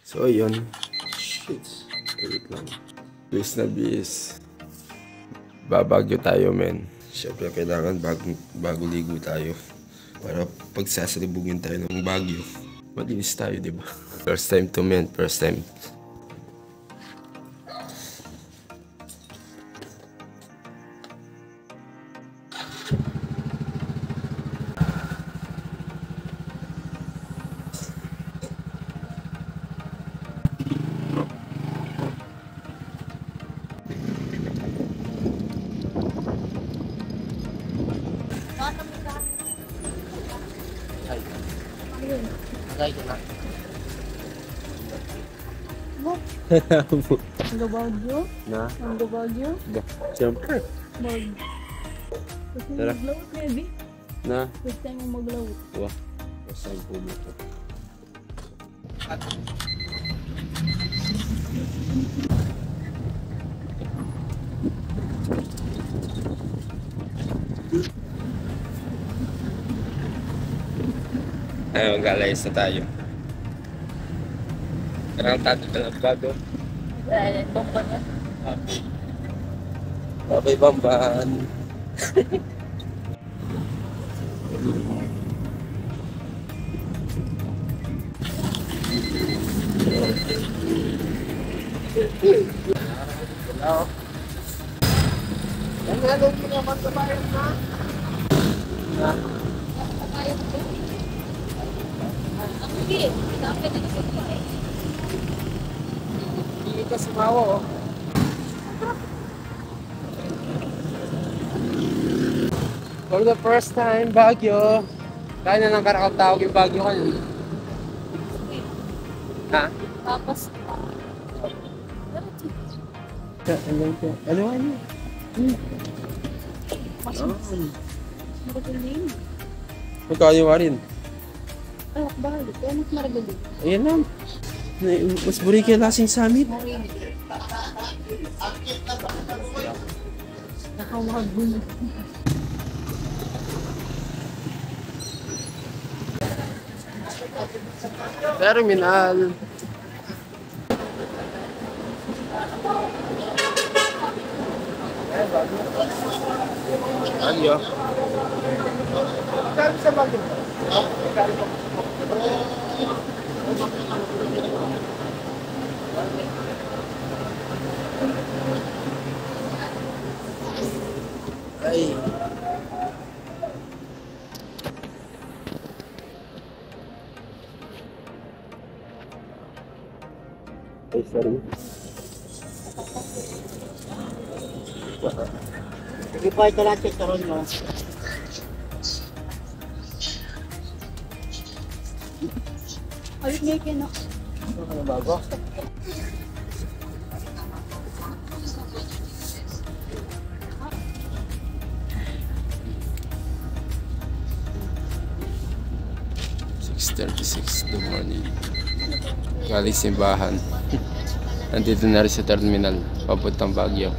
So yun, shit, wait lang. Bis na bis, babagyo tayo men. Siyempre kailangan bago ligo tayo para pagsasalubungin tayo ng bagyo, malinis tayo, diba? First time to men, first time. Ang Baguio? Na? Ang Baguio? Siyempre. Kasi maglawot, maybe. Na? First time mo maglawot. Wah, first time po mo ito. Ay, mag-alayas na tayo. Karang tato ka lang bago. Ay, bomba niya. Okay, Bamban. Hello. Ang halong mo naman sa bayan na? Hindi ka sumawa, oh. For the first time, Baguio. Kaya na lang karakatawag yung Baguio kayo. Ha? Tapos, Ano? maragaling. Magkaya mo rin. Ay, balik. Kaya mas maragaling. Ayan lang. Mas buri kayo lasing sa amin. Nakawagul. Terminal. Ano? Sa Baguio. Ay. Ay, sorry. Sige po, ito lang check karon mo. Ayun nga kayo na. Ano bago? The morning. Galing simbahan. Nandito na rin sa terminal. Papuntang Baguio.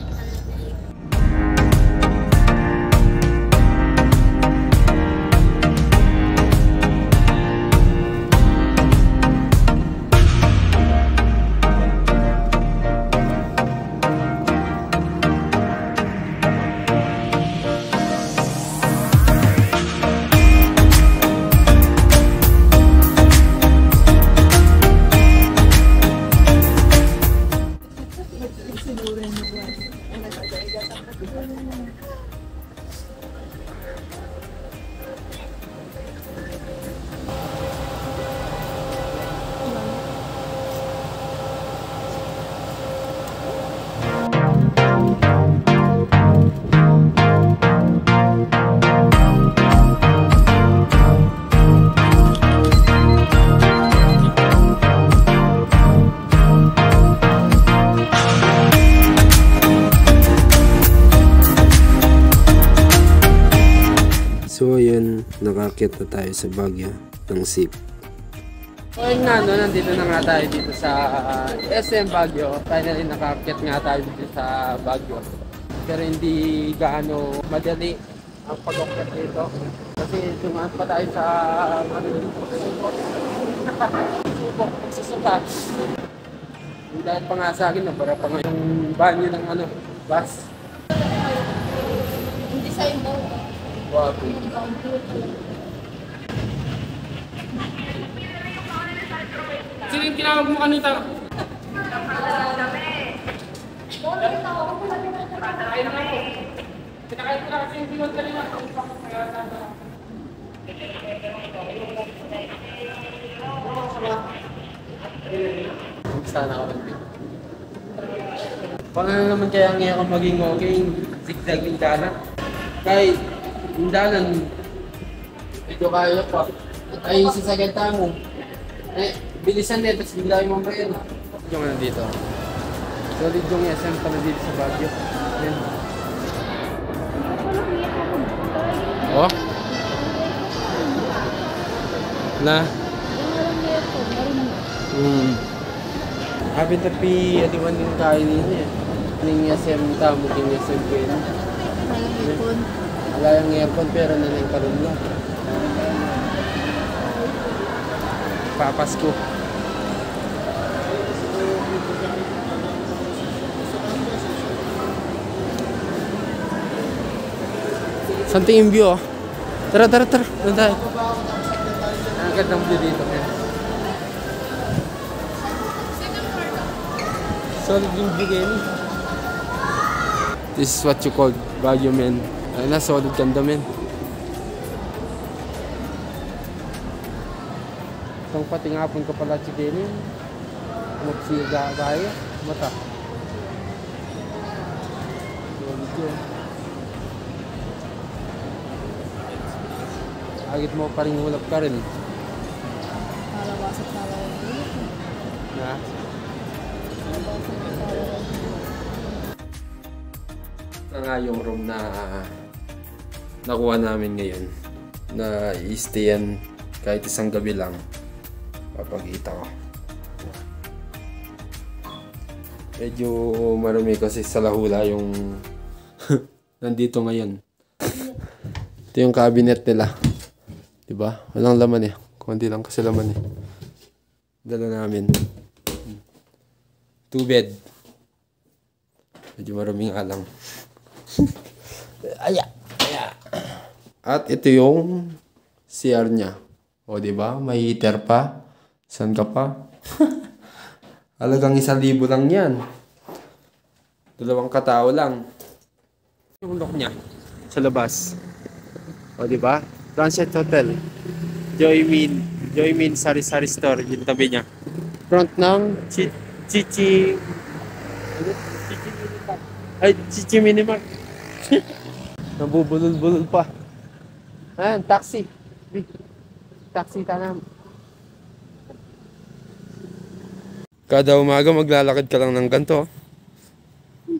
aakyat na tayo sa Baguio ng SIP. So ayun nga, no, nandito na nga tayo dito sa SM Baguio. Finally nakaakyat nga tayo dito sa Baguio. Pero hindi gaano madali ang pag-akyat dito. Kasi tumaan pa tayo sa subok, magsusukat. Dahil pa nga sa akin, para pa nga yung banyo ng bus. Yung design daw. Wow. Sino yung tinawag mo kanita? Pinakain ko na kasi yung biwan kanina. Sana ako lang din. Paano naman kaya ngayon ako maging okay, zigzag yung dalan? Kahit yung dalan, medyo kaya pa. Ay, sasaganta mo. Eh, bilisan din, tapos bigla yung mga yun. Yung ano dito. Solid yung SM pala dito sa Baguio. Yan. Oh? Na? Habit tapi aliwan din kain niya. Ning SM tamo king SM ko yun. Wala yung aircon pero nanay karon lang. Papasko. Something in view, oh. Tara. Doon tayo. Ang gandang view dito, man. Solid yung view kayo. This is what you call Baguio, man. Ay na, solid ganda, man. Itong patingapon ko pala si Kenny. Magsiga tayo. Mata. Solid yun. Agit mo pa rin hulap ka rin. Malabasat na lang. Na? Ito nga yung room na nakuha namin ngayon. Na i-stayan kahit isang gabi lang. Papakita ko. Medyo marami kasi sa lahula yung nandito ngayon. Ito yung cabinet nila. Diba? Walang laman eh. Kundi lang kasi laman eh. Dala namin. 2 bed. Medyo maraming alang. Aya. At ito yung CR niya. O diba? May heater pa. San ka pa? Halagang 1,000 lang yan. 2 katao lang. Yung lock niya sa labas. O diba? Sunset Hotel. Joymin Sari-Sari Store. Yung tabi niya. Front ng Chichi Minimark. Ay, Chichi Minimark. Nabubulol-bulol pa. Ayan, taxi. Taxi tanam. Kada umaga maglalakad ka lang ng ganito.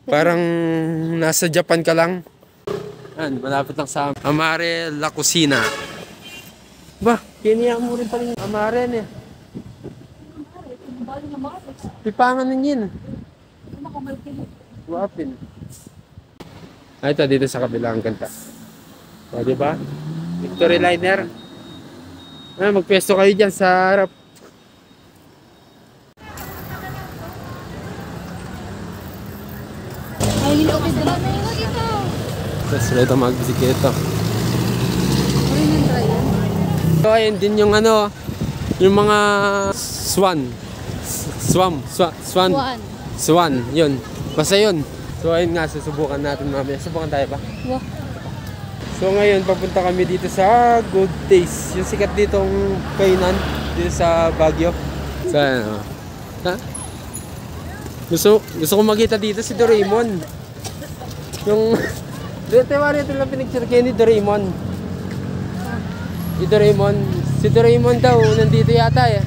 Parang nasa Japan ka lang. Ayan, malapit lang sa Amare La Cocina. Ba, kiniya mo rin pala yung Amare niya. Pipangan na yun. Wapin. Ay, ito dito sa kabilang kanta. O, diba? Victory Liner. Ay, magpwesto kayo dyan sa harap. Ay, nilokit na lang. Tapos rito magbisikleta. Ano yung try yan? So, ayun din yung yung mga swan. Swan, yun. Basta yun. So, ayun nga, susubukan natin mamaya. Subukan tayo ba? Wow. So, ngayon, papunta kami dito sa Good Taste. Yung sikat ditong kainan dito sa Baguio. So, ayun, ha? Gusto ko makita dito si Doraemon. Yung... Dito lang pinicture kayo ni Doraemon. Si Doraemon daw, nandito yata eh.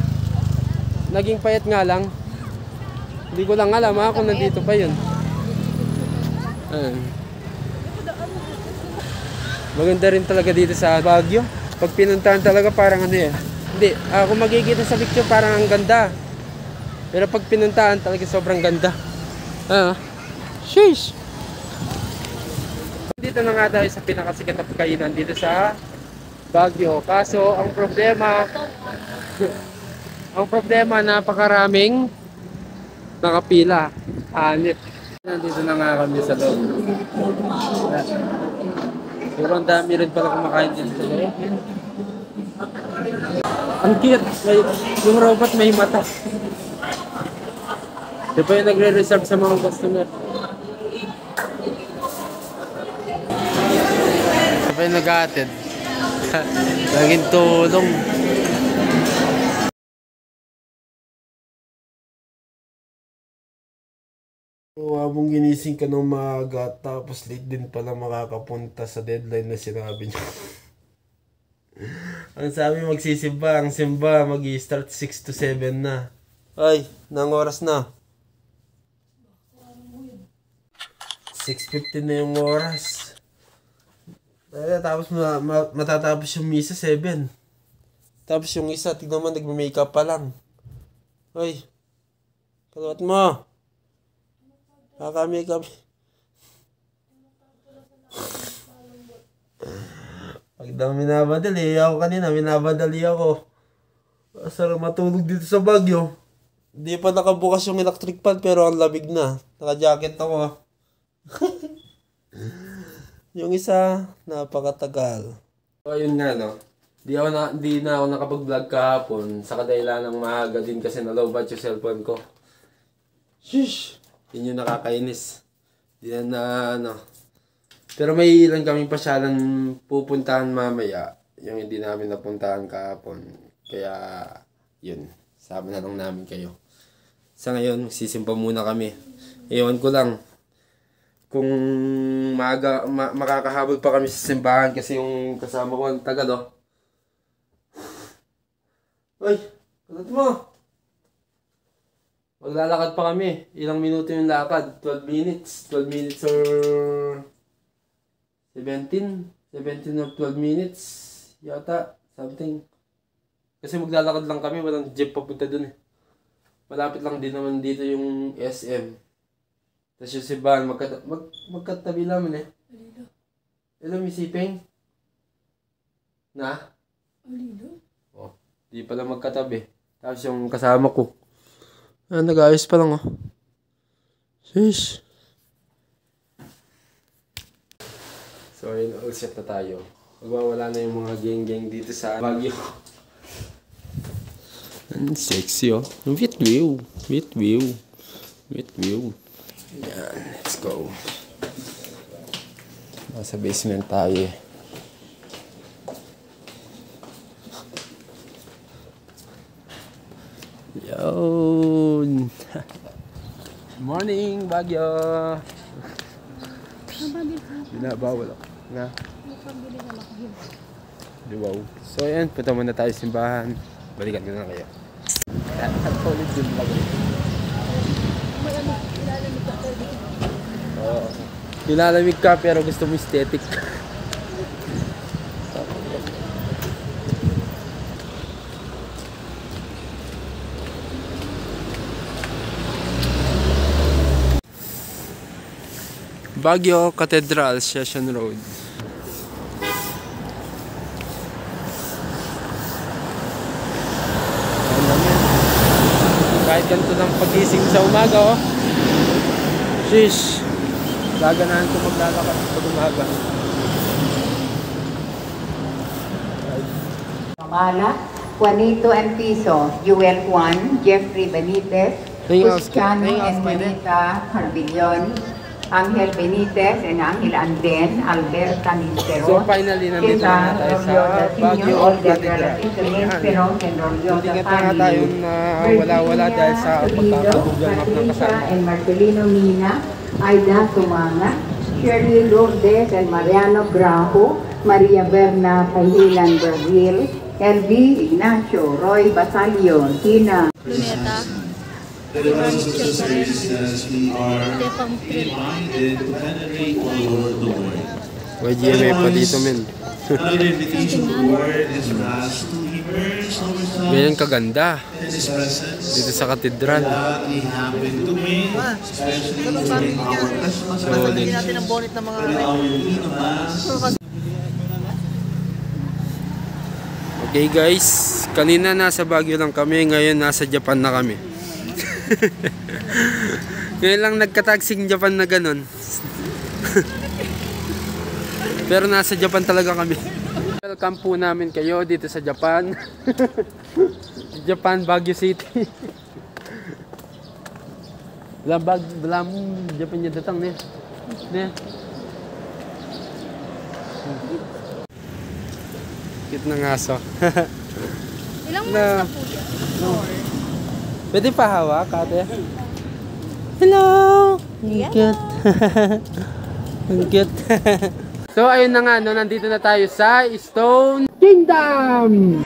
Naging payat nga lang. Hindi ko lang alam kung nandito pa yun. Maganda rin talaga dito sa Baguio. Pag pinuntahan talaga parang ano eh. Hindi, kung magkikita sa picture parang ang ganda. Pero pag pinuntahan talaga sobrang ganda. Sheesh! Dito na nga tayo sa pinakasikat na pagkainan dito sa Baguio. Kaso ang problema napakaraming nakapila. Anit. Nandito na nga kami sa loob. Pero ang dami rin pala kumakain dito sa loob. Ang cute. Yung robot may mata. Di pa yung nagre-reserve sa mga customer. Di pa yung nag-a-attend. Laging tulong. Habang ginising ka ng maaga, tapos late din pala makakapunta sa deadline na sinabi niyo. Ang sabi magsisimba, ang simba mag-i-start 6 to 7 na. Ay, nang oras na. 6:50 na yung oras. Tapos matatapos yung misa 7. Tapos yung isa, tignan mo, nagme-makeup pa lang. Ay, kalawat mo. Kaka-makeup. Pag daw minabadali, ako kanina, minabadali ako. Sarap matulog dito sa Baguio. Hindi pa nakabukas yung electric fan pero ang labig na. Naka-jacket ako. Yung isa, napakatagal. So, ayun nga, no? Di na ako nakapag-vlog kahapon sa kadahilan ng maaga din kasi na-lowbat yung cellphone ko. Shish! Yun yung nakakainis. Yan na, ano. Pero may ilan kaming pasyalan pupuntahan mamaya. Yung hindi namin napuntahan kahapon. Kaya, yun. Sama na lang namin kayo. Sa ngayon, magsisimpa muna kami. Ewan ko lang. Kung makakahabol pa kami sa simbahan kasi yung kasama ko ang tagal, oh. Ay, kalat mo. Maglalakad pa kami. Ilang minuto yung lakad? 12 minutes. 12 minutes or 17? 17 or 12 minutes. Yata. Something. Kasi maglalakad lang kami. Walang jeep papunta dun eh. Malapit lang din naman dito yung SM. Tapos yung simbahan. Magkatabi namin eh. Hello, Miss Ipeng? Na? Oh, di pala magkatabi. Tapos yung kasama ko. Nag-ayos pa lang, oh. Sheesh. So, ayun, all set na tayo. Magwawala na yung mga geng-geng dito sa Baguio. Ang sexy, oh. With view. With view. With view. Yan, let's go. Nasa basement tayo, eh. Yun. Morning, Baguio. Binabawal ako. Nga. Wow. So, ayan. Punta muna tayo sa simbahan. Balikan ko na kayo. Ulit din lang. Nilalamig ka pero gusto mo aesthetic. Baguio Cathedral, Session Road. Kahit ganito lang pagising sa umaga, oh. Sheesh. Gaganahan ko maglalakad pag umaga. Mala, Juanito Enciso, Joel Juan, Jeffrey Benitez, Cristiano and Juanita Carbillon, Angel Benitez and Angel Anden, Alberta So Nintero, finally, nandito na tayo sa Baguio Cathedral. Hindi nga nga tayong wala-wala dahil sa pagkakagugal map ng kasama. And Marcelino Mina, Aida Sumanga, Shirley Lourdes and Mariano Grajo, Maria Berna Pahilan Brazil, LV Ignacio, Roy Basalio, Tina Luneta. That it was associated as we are reminded to penetrate the Lord. May GMA pa dito, men. Another invitation to the Lord is for us to immerse ourselves Ganyan kaganda. in His presence. Dito sa katedral. That we have been doing, especially during our Christmas Solid. natin ang bonnet ng mga during our routine of Mass. Okay guys, kanina nasa Baguio lang kami, ngayon nasa Japan na kami. Ngayon lang nagkatagsing Japan na ganun. Pero nasa Japan talaga kami. Welcome po namin kayo dito sa Japan. Japan, Baguio City. Belam Japan niya datang nih. Nih. Cute ng aso. Ilang Na. months na po yan? Pwede pa hawak, ate? Hello! Ang cute. Ang cute. So, ayun na nga, no, nandito na tayo sa Stone Kingdom!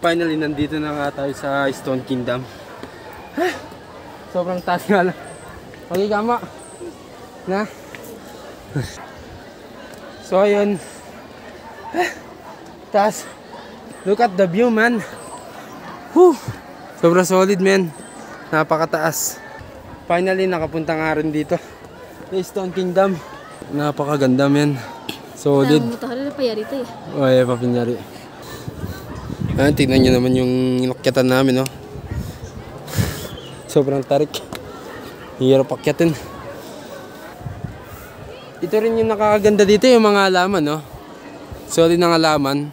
Finally, nandito na nga tayo sa Stone Kingdom. Sobrang taas nga lang. Okay, kama. Na. So, ayun. Taas. Look at the view, man. Whew. Sobrang solid, man. Napakataas. Finally, nakapunta nga rin dito. Sa Stone Kingdom. Napakaganda, man. Solid. Mutahari na payari ito eh. O, ay, papinyari. Ayan, tignan nyo naman yung inakyatan namin, no? Sobrang tarik. Hirap akyatin. Ito rin yung nakakaganda dito, yung mga halaman, no? Solid ng halaman.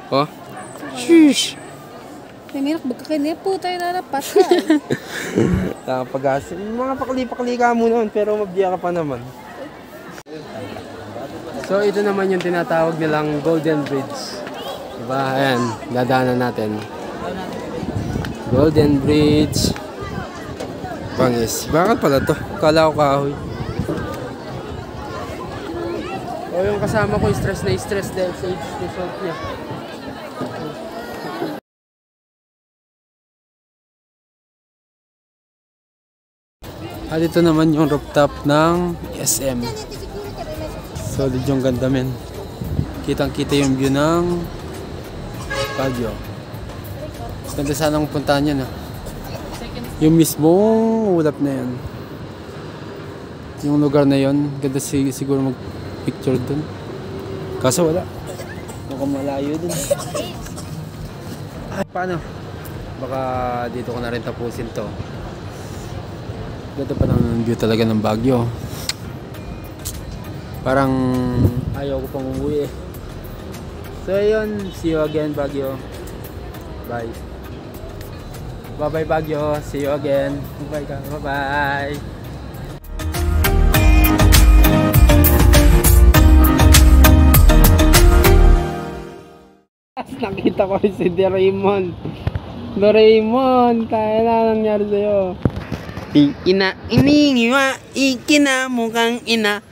Oh. Sheesh! May minak bagkakin po tayo narapat ka. Pag-asa. Mga pakli-pakli ka mo noon, pero mabiya ka pa naman. So, ito naman yung tinatawag nilang Golden Bridge. Diba? Ayan, dadaanan natin. Golden Bridge. Pangis. Bakit pala to? Kala ko kahoy. O yung kasama ko, stress na stress dahil sa result niya. At ito naman yung rooftop ng SM. Solid yung ganda, men. Kitang-kita yung view ng Baguio. Ganda sanang puntahan yan, ha? Yung mismong ulap na yan. Yung lugar na yon, ganda siguro mag-picture dun. Kaso wala. Mukhang malayo dun. Ay, paano? Baka dito ko na rin tapusin to. Ganda pa ng view talaga ng Baguio. Parang ayaw ko pang umuwi eh. So ayun, see you again Baguio. Bye. Bye-bye Baguio, see you again. Bye ka, bye-bye. Nakita ko rin si Doraemon. Doraemon, kaya na nangyari sa'yo. Ina, iniwa, ikina mukhang ina.